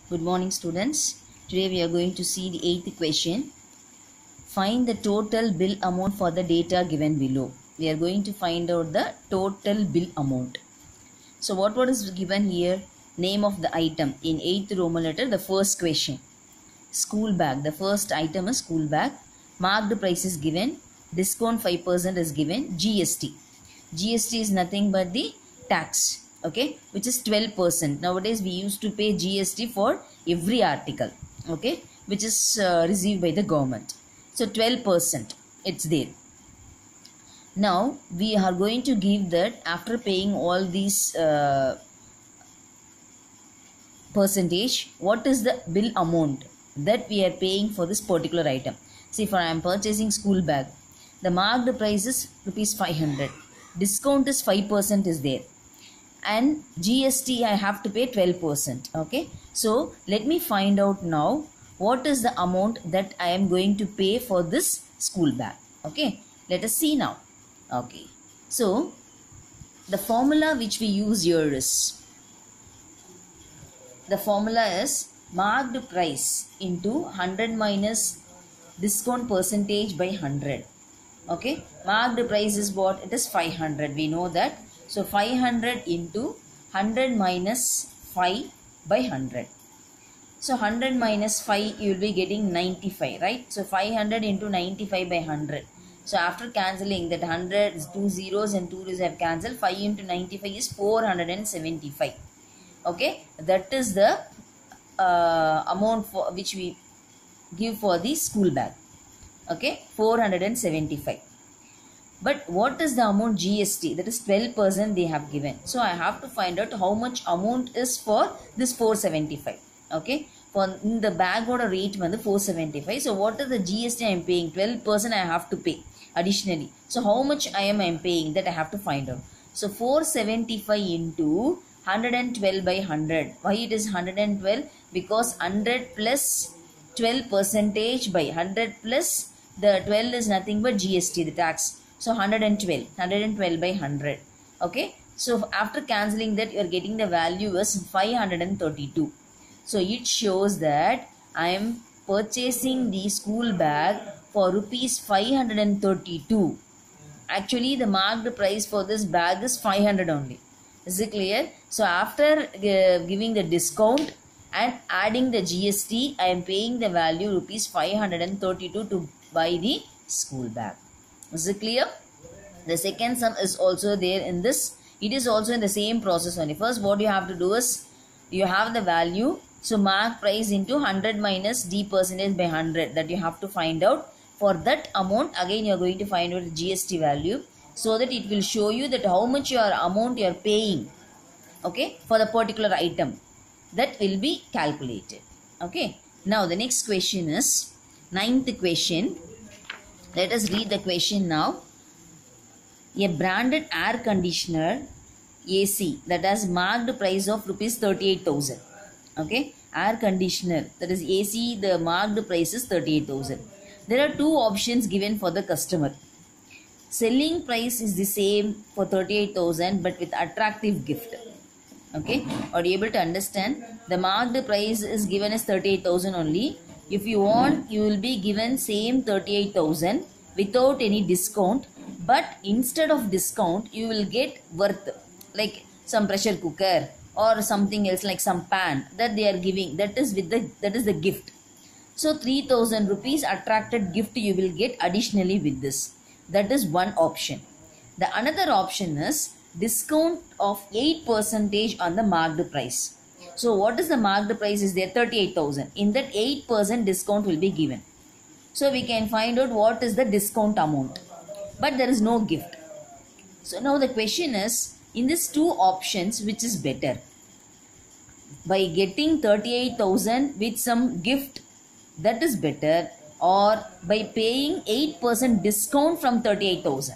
Good morning, students. Today we are going to see the 8th question. Find the total bill amount for the data given below. We are going to find out the total bill amount. So what is given here? Name of the item in 8th Roman letter, the first question. School bag. The first item is school bag. Marked price is given. Discount 5% is given. GST. GST is nothing but the tax. Okay, which is 12%. Nowadays we used to pay GST for every article, okay, which is received by the government. So 12% it's there. Now we are going to give that after paying all these percentage, what is the bill amount that we are paying for this particular item. See, for I am purchasing school bag, the marked price is rupees 500, discount is 5% is there, and GST I have to pay 12%. Okay, so let me find out now what is the amount that I am going to pay for this school bag. Okay, let us see now. Okay, so the formula which we use here is, the formula is marked price into 100 minus discount percentage by 100. Okay, marked price is what? It is 500. We know that. So 500 into 100 minus 5 by 100. So 100 minus 5, you will be getting 95, right? So 500 into 95 by 100. So after cancelling that 100, 2 zeros and 2 zeros have cancelled. 5 into 95 is 475. Okay, that is the amount for which we give for the school bag. Okay, 475. But what is the amount GST? That is 12% they have given. So I have to find out how much amount is for this 475. Okay, for in the bag order rate the 475. So what is the GST I am paying? 12% I have to pay additionally. So how much I am paying, that I have to find out. So 475 into 112 by 100. Why it is 112? Because 100 plus 12 percentage by 100 plus the 12 is nothing but GST, the tax. So 112 by 100. Okay, so after cancelling that, you are getting the value as 532. So it shows that I am purchasing the school bag for rupees 532. Actually the marked price for this bag is 500 only. Is it clear? So after giving the discount and adding the GST, I am paying the value rupees 532 to buy the school bag. Is it clear? The second sum is also there in this. It is also in the same process only. First, what you have to do is, you have the value. So mark price into 100 minus D percentage by 100. That you have to find out. For that amount, again you are going to find out the GST value, so that it will show you that how much your amount you are paying. Okay, for the particular item. That will be calculated. Okay. Now the next question is 9th question. Let us read the question now. A branded air conditioner AC that has marked price of rupees 38,000. Okay, air conditioner, that is AC, the marked price is 38,000. There are two options given for the customer. Selling price is the same for 38,000 but with attractive gift. Okay, are you able to understand? The marked price is given as 38,000 only. If you want, you will be given same 38,000 without any discount, but instead of discount you will get worth, like some pressure cooker or something else, like some pan that they are giving. That is the gift. So 3,000 rupees attracted gift you will get additionally with this. That is one option. The another option is discount of 8% on the marked price. So what is the marked price is there? 38,000. In that 8% discount will be given. So we can find out what is the discount amount. But there is no gift. So now the question is, in these two options, which is better? By getting 38,000 with some gift, that is better, or by paying 8% discount from 38,000?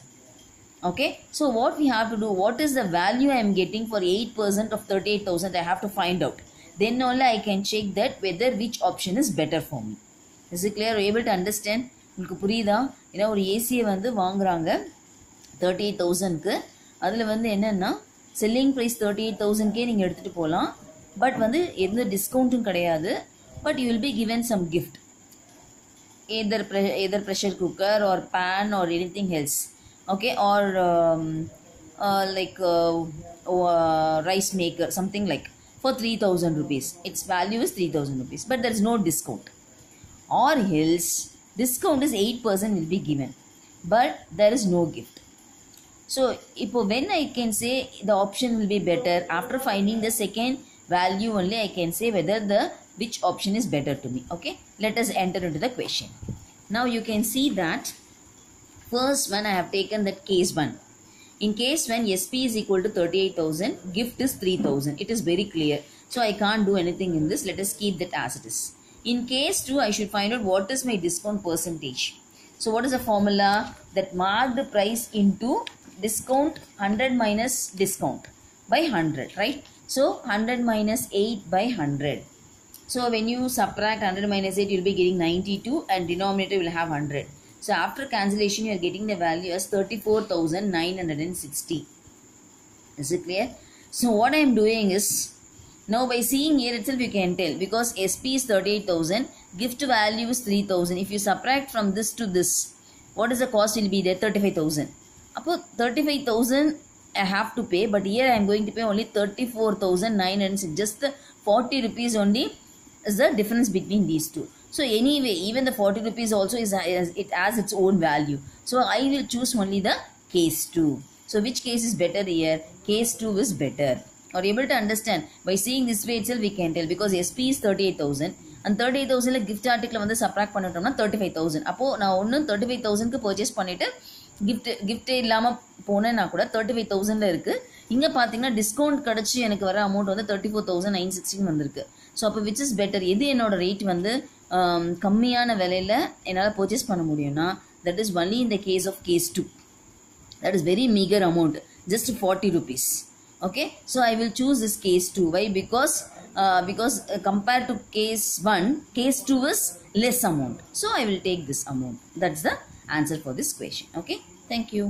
Okay, so what we have to do, what is the value I am getting for 8% of 38,000, I have to find out. Then only I can check that whether which option is better for me. Is it clear? Are you able to understand? உங்களுக்கு புரியுதா? ஏன்னா ஒரு ஏசியை வாங்குறாங்க 38,000க்கு. அதில் என்னென்னா selling price 38,000க்கே நீங்கள் எடுத்துகிட்டு போகலாம். பட் வந்து எந்த டிஸ்கவுண்ட்டும் கிடையாது. But you will be given some gift, either pressure cooker or pan or anything else, okay, or like rice maker, something like, for 3000 rupees. Its value is 3000 rupees, but there is no discount. Or else discount is 8% will be given, but there is no gift. So when I can say the option will be better, after finding the second value only I can say whether which option is better to me. Okay, let us enter into the question. Now you can see that first one I have taken that case 1. In case 1, SP is equal to 38,000, gift is 3,000. It is very clear, so I can't do anything in this. Let us keep that as it is. In case 2, I should find out what is my discount percentage. So what is the formula? That marked price into discount 100 minus discount by 100, right? So 100 minus 8 by 100. So when you subtract 100 minus 8, you will be getting 92 and denominator will have 100. So after cancellation, you are getting the value as 34,960. Is it clear? So what I am doing is, now by seeing here itself you can tell, because SP is 38,000, gift value is 3,000. If you subtract from this to this, what is the cost will be there? 35,000. Upon 35,000 I have to pay, but here I am going to pay only 34,900. Just the 40 rupees only is the difference between these two. So anyway, even the 40 rupees also it has its own value. So I will choose only the case 2. So which case is better here? Case 2 is better. Are you able to understand? By seeing this way itself we can tell, because SP is 38,000 and 38,000 gift article வந்து subtract பண்ணிட்டோம்னா 35,000. அப்போ நான் ஒன்று 35,000க்கு purchase பண்ணிட்டு கிஃப்டே இல்லாமல் போனேன்னா கூட 35,000ல இருக்குது. இங்கே பார்த்தீங்கன்னா டிஸ்கவுண்ட் கிடச்சி எனக்கு வர அமௌண்ட் வந்து 34,960 வந்திருக்கு. ஸோ அப்போ விச் இஸ் பெட்டர், எது என்னோட ரேட் வந்து கம்மியான விலையில் என்னால் பர்ச்சேஸ் பண்ண முடியும்னா, that is only in the case of case 2. That is very meager amount, just 40 rupees. Okay, so I will choose this case 2. Why? Because compared to case 1, case 2 is less amount. So I will take this amount. That's the answer for this question. Okay, thank you.